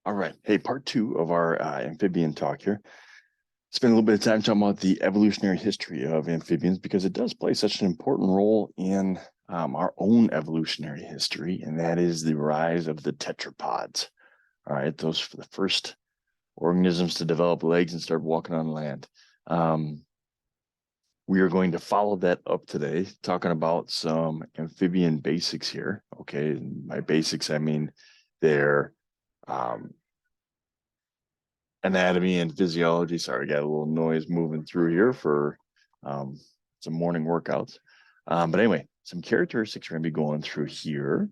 All right. Hey, part two of our amphibian talk here. Spend a little bit of time talking about the evolutionary history of amphibians because it does play such an important role in our own evolutionary history, and that is the rise of the tetrapods. All right, those for the first organisms to develop legs and start walking on land. Um, we are going to follow that up today, talking about some amphibian basics here. Okay, and by basics, I mean their um, anatomy and physiology. Sorry, got a little noise moving through here for um, some morning workouts. But anyway, some characteristics we're going to be going through here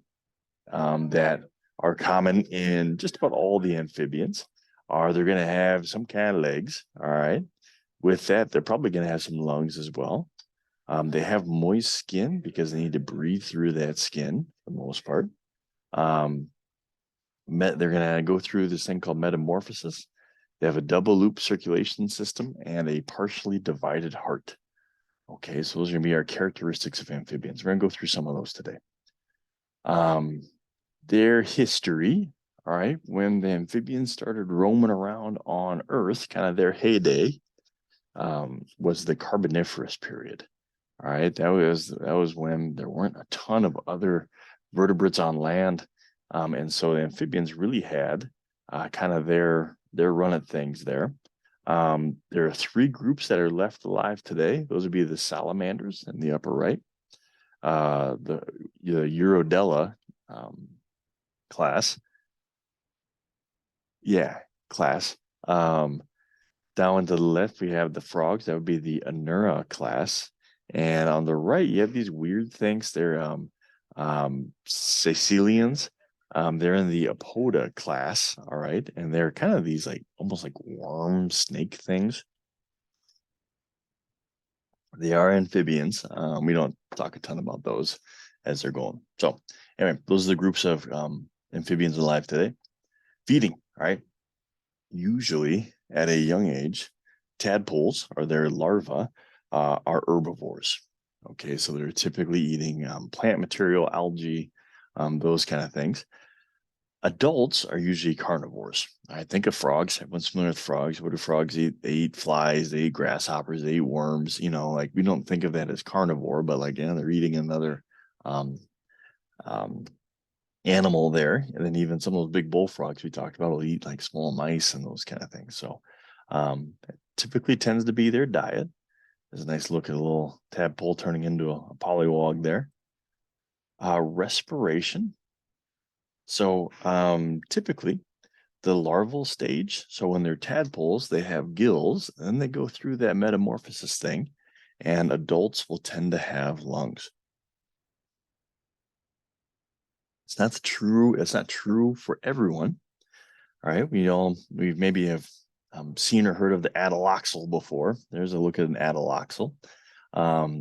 that are common in just about all the amphibians. Are they're going to have some kind of legs? All right. With that, they're probably going to have some lungs as well. They have moist skin because they need to breathe through that skin for the most part. Um, they're going to go through this thing called metamorphosis. They have a double loop circulation system and a partially divided heart. Okay, so those are going to be our characteristics of amphibians. We're going to go through some of those today. Um, their history, all right, when the amphibians started roaming around on Earth, kind of their heyday, was the Carboniferous period. All right, that was when there weren't a ton of other vertebrates on land, and so the amphibians really had kind of their run at things there. There are three groups that are left alive today. Those would be the salamanders in the upper right, the Urodela class, yeah, class. Down to the left, we have the frogs. That would be the Anura class. And on the right, you have these weird things. They're Caecilians. They're in the Apoda class, all right, and they're kind of these like almost like worm snake things. They are amphibians. We don't talk a ton about those as they're going. So anyway, those are the groups of amphibians alive today. Feeding, all right. Usually at a young age, tadpoles or their larvae are herbivores. Okay, so they're typically eating plant material, algae, those kind of things. Adults are usually carnivores. I think of frogs. Everyone's familiar with frogs. What do frogs eat? They eat flies, they eat grasshoppers, they eat worms. Like we don't think of that as carnivore, but like, they're eating another um, um, animal there. And then even some of those big bullfrogs we talked about will eat like small mice and those kind of things. So it typically tends to be their diet. There's a nice look at a little tadpole turning into a pollywog there. Respiration. So typically the larval stage. So when they're tadpoles, they have gills, and then they go through that metamorphosis thing, and adults will tend to have lungs. It's not true. It's not true for everyone. All right. We maybe have seen or heard of the adaloxal before. There's a look at an adaloxal.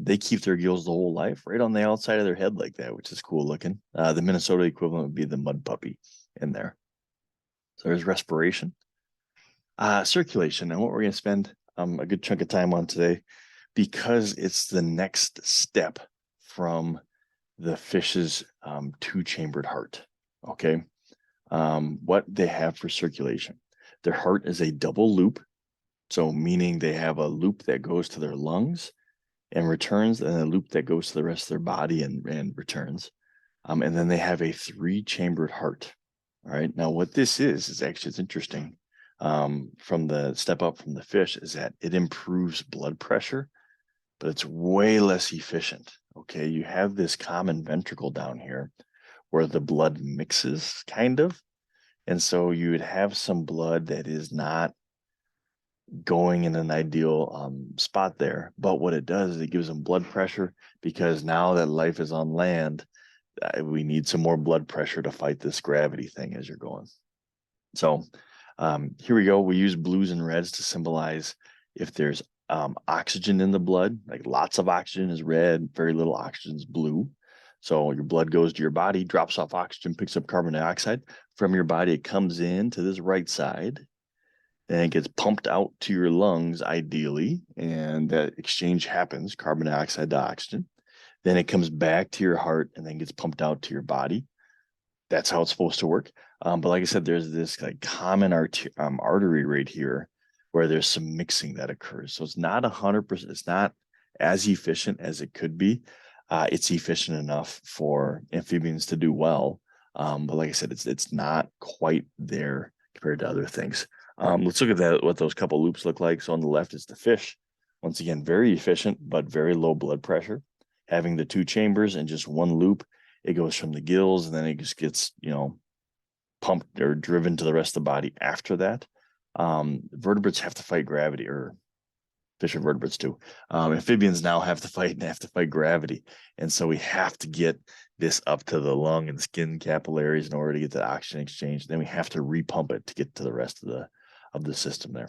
They keep their gills the whole life right on the outside of their head like that, which is cool looking. The Minnesota equivalent would be the mud puppy in there. So there's respiration. Circulation, and what we're going to spend a good chunk of time on today because it's the next step from the fish's two-chambered heart. Okay. What they have for circulation. Their heart is a double loop. So meaning they have a loop that goes to their lungs and returns, and a loop that goes to the rest of their body and returns. And then they have a three-chambered heart. All right. Now, what this is actually, it's interesting. From the step up from the fish is that it improves blood pressure, but it's way less efficient. Okay. You have this common ventricle down here where the blood mixes kind of. And so you would have some blood that is not going in an ideal spot there. But what it does is it gives them blood pressure because now that life is on land, we need some more blood pressure to fight this gravity thing as you're going. So here we go. We use blues and reds to symbolize if there's oxygen in the blood, like lots of oxygen is red, very little oxygen is blue. So your blood goes to your body, drops off oxygen, picks up carbon dioxide from your body. It comes in to this right side, then it gets pumped out to your lungs, ideally, and that exchange happens, carbon dioxide to oxygen. Then it comes back to your heart and then gets pumped out to your body. that's how it's supposed to work. But like I said, there's this like common artery right here where there's some mixing that occurs. So it's not 100%, it's not as efficient as it could be. It's efficient enough for amphibians to do well. But like I said, it's not quite there compared to other things. Let's look at that, what those couple loops look like. So on the left is the fish. Once again, very efficient, but very low blood pressure. Having the two chambers and just one loop, it goes from the gills and then it just gets, pumped or driven to the rest of the body after that. Vertebrates have to fight gravity, or fish and vertebrates too. Amphibians now have to fight gravity. And so we have to get this up to the lung and skin capillaries in order to get the oxygen exchange. Then we have to repump it to get to the rest of the system there.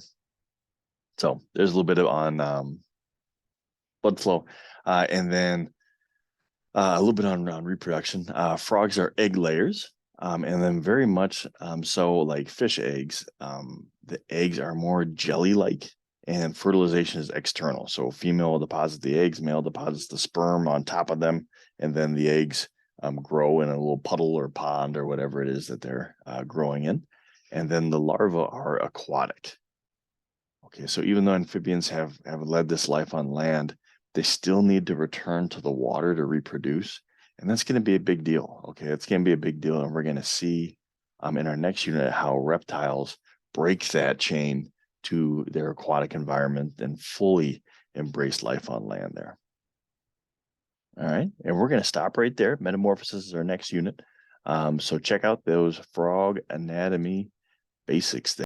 So there's a little bit on blood flow, and then a little bit on reproduction. Frogs are egg layers, and then very much so like fish eggs. The eggs are more jelly-like, and fertilization is external. So female will deposit the eggs, male deposits the sperm on top of them, and then the eggs grow in a little puddle or pond or whatever it is that they're growing in. And then the larvae are aquatic. Okay, so even though amphibians have led this life on land, they still need to return to the water to reproduce. And that's going to be a big deal. Okay, it's going to be a big deal. And we're going to see in our next unit how reptiles break that chain to their aquatic environment and fully embrace life on land there. All right, and we're going to stop right there. Metamorphosis is our next unit. So check out those frog anatomy basics there.